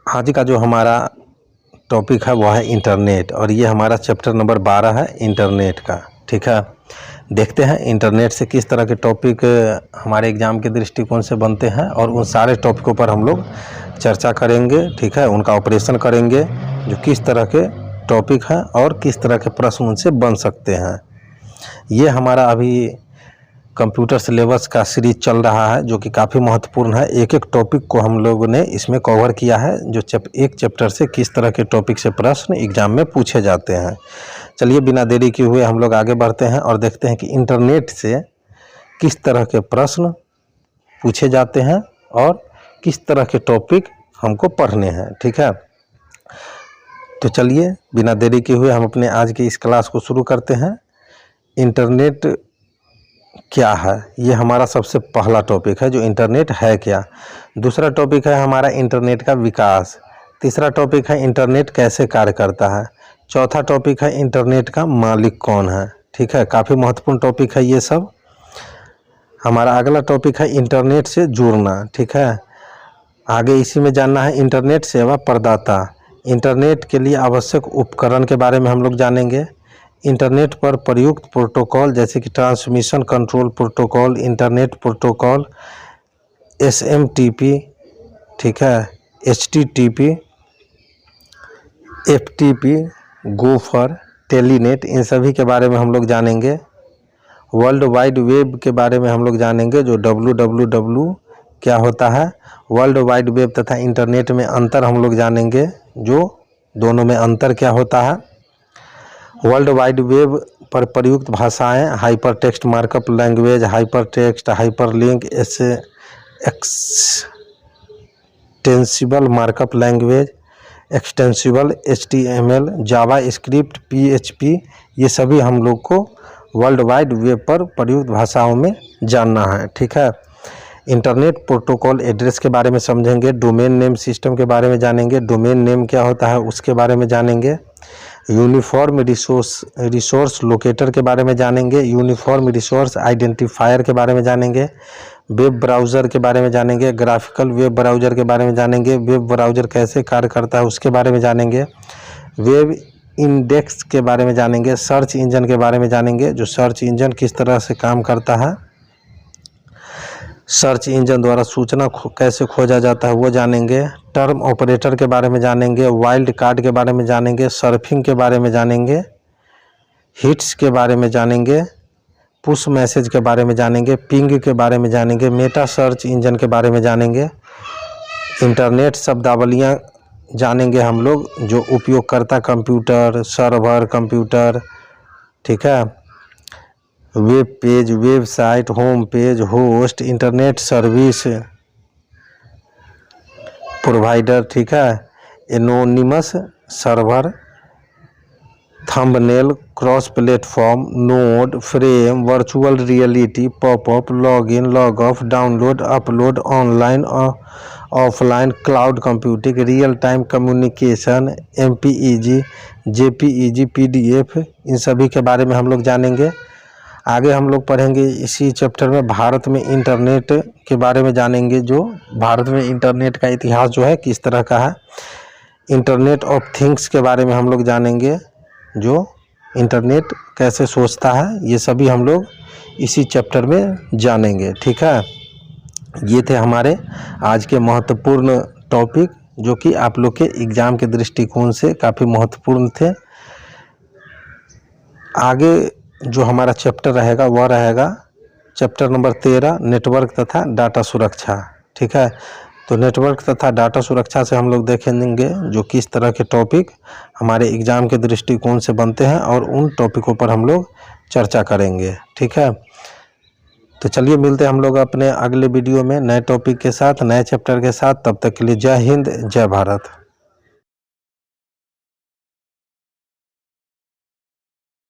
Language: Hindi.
आज का जो हमारा टॉपिक है वह है इंटरनेट, और ये हमारा चैप्टर नंबर 12 है इंटरनेट का। ठीक है, देखते हैं इंटरनेट से किस तरह के टॉपिक हमारे एग्ज़ाम के दृष्टिकोण से बनते हैं, और उन सारे टॉपिकों पर हम लोग चर्चा करेंगे। ठीक है, उनका ऑपरेशन करेंगे, जो किस तरह के टॉपिक हैं और किस तरह के प्रश्न उनसे बन सकते हैं। ये हमारा अभी कंप्यूटर सिलेबस का सीरीज चल रहा है, जो कि काफ़ी महत्वपूर्ण है। एक एक टॉपिक को हम लोगों ने इसमें कवर किया है, जो एक चैप्टर से किस तरह के टॉपिक से प्रश्न एग्जाम में पूछे जाते हैं। चलिए बिना देरी किए हुए हम लोग आगे बढ़ते हैं और देखते हैं कि इंटरनेट से किस तरह के प्रश्न पूछे जाते हैं और किस तरह के टॉपिक हमको पढ़ने हैं। ठीक है, तो चलिए बिना देरी किए हुए हम अपने आज की इस क्लास को शुरू करते हैं। इंटरनेट क्या है, ये हमारा सबसे पहला टॉपिक है, जो इंटरनेट है क्या। दूसरा टॉपिक है हमारा इंटरनेट का विकास। तीसरा टॉपिक है इंटरनेट कैसे कार्य करता है। चौथा टॉपिक है इंटरनेट का मालिक कौन है। ठीक है, काफ़ी महत्वपूर्ण टॉपिक है ये सब। हमारा अगला टॉपिक है इंटरनेट से जुड़ना। ठीक है, आगे इसी में जानना है इंटरनेट सेवा प्रदाता। इंटरनेट के लिए आवश्यक उपकरण के बारे में हम लोग जानेंगे। इंटरनेट पर प्रयुक्त प्रोटोकॉल जैसे कि transmission control protocol, internet protocol, SMTP, ठीक है, HTTP, FTP, गोफर, टेलीनेट, इन सभी के बारे में हम लोग जानेंगे। वर्ल्ड वाइड वेब के बारे में हम लोग जानेंगे, जो WWW क्या होता है। वर्ल्ड वाइड वेब तथा इंटरनेट में अंतर हम लोग जानेंगे, जो दोनों में अंतर क्या होता है। वर्ल्ड वाइड वेब पर प्रयुक्त भाषाएं hyper text markup language, hyper text, hyper link, extensible markup language, extensible HTML, जावा स्क्रिप्ट, PHP, ये सभी हम लोग को वर्ल्ड वाइड वेब पर प्रयुक्त भाषाओं में जानना है। ठीक है, इंटरनेट प्रोटोकॉल एड्रेस के बारे में समझेंगे। डोमेन नेम सिस्टम के बारे में जानेंगे, डोमेन नेम क्या होता है उसके बारे में जानेंगे। यूनिफॉर्म रिसोर्स लोकेटर के बारे में जानेंगे। यूनिफॉर्म रिसोर्स आइडेंटिफायर के बारे में जानेंगे। वेब ब्राउज़र के बारे में जानेंगे। ग्राफिकल वेब ब्राउज़र के बारे में जानेंगे। वेब ब्राउज़र कैसे कार्य करता है उसके बारे में जानेंगे। वेब इंडेक्स के बारे में जानेंगे। सर्च इंजन के बारे में जानेंगे, जो सर्च इंजन किस तरह से काम करता है। सर्च इंजन द्वारा सूचना कैसे खोजा जाता है वो जानेंगे। टर्म ऑपरेटर के बारे में जानेंगे। वाइल्ड कार्ड के बारे में जानेंगे। सर्फिंग के बारे में जानेंगे। हिट्स के बारे में जानेंगे। पुश मैसेज के बारे में जानेंगे। पिंग के बारे में जानेंगे। मेटा सर्च इंजन के बारे में जानेंगे। इंटरनेट शब्दावलियाँ जानेंगे हम लोग, जो उपयोगकर्ता कंप्यूटर, सर्वर कंप्यूटर, ठीक है, web page, website, home page, host, internet service provider, ठीक है, anonymous server, thumbnail, cross platform, node, frame, virtual reality, popup, login, log of, download, upload, online offline, cloud computing, real time communication, MPEG, JPEG, PDF, इन सभी के बारे में हम लोग जानेंगे। आगे हम लोग पढ़ेंगे इसी चैप्टर में भारत में इंटरनेट के बारे में जानेंगे, जो भारत में इंटरनेट का इतिहास जो है किस तरह का है। इंटरनेट ऑफ थिंग्स के बारे में हम लोग जानेंगे, जो इंटरनेट कैसे सोचता है, ये सभी हम लोग इसी चैप्टर में जानेंगे। ठीक है, ये थे हमारे आज के महत्वपूर्ण टॉपिक, जो कि आप लोग के एग्ज़ाम के दृष्टिकोण से काफ़ी महत्वपूर्ण थे। आगे जो हमारा चैप्टर रहेगा वह रहेगा चैप्टर नंबर 13, नेटवर्क तथा डाटा सुरक्षा। ठीक है, तो नेटवर्क तथा डाटा सुरक्षा से हम लोग देखेंगे जो किस तरह के टॉपिक हमारे एग्ज़ाम के दृष्टिकोण से बनते हैं, और उन टॉपिकों पर हम लोग चर्चा करेंगे। ठीक है, तो चलिए मिलते हैं हम लोग अपने अगले वीडियो में नए टॉपिक के साथ, नए चैप्टर के साथ। तब तक के लिए जय हिंद, जय भारत।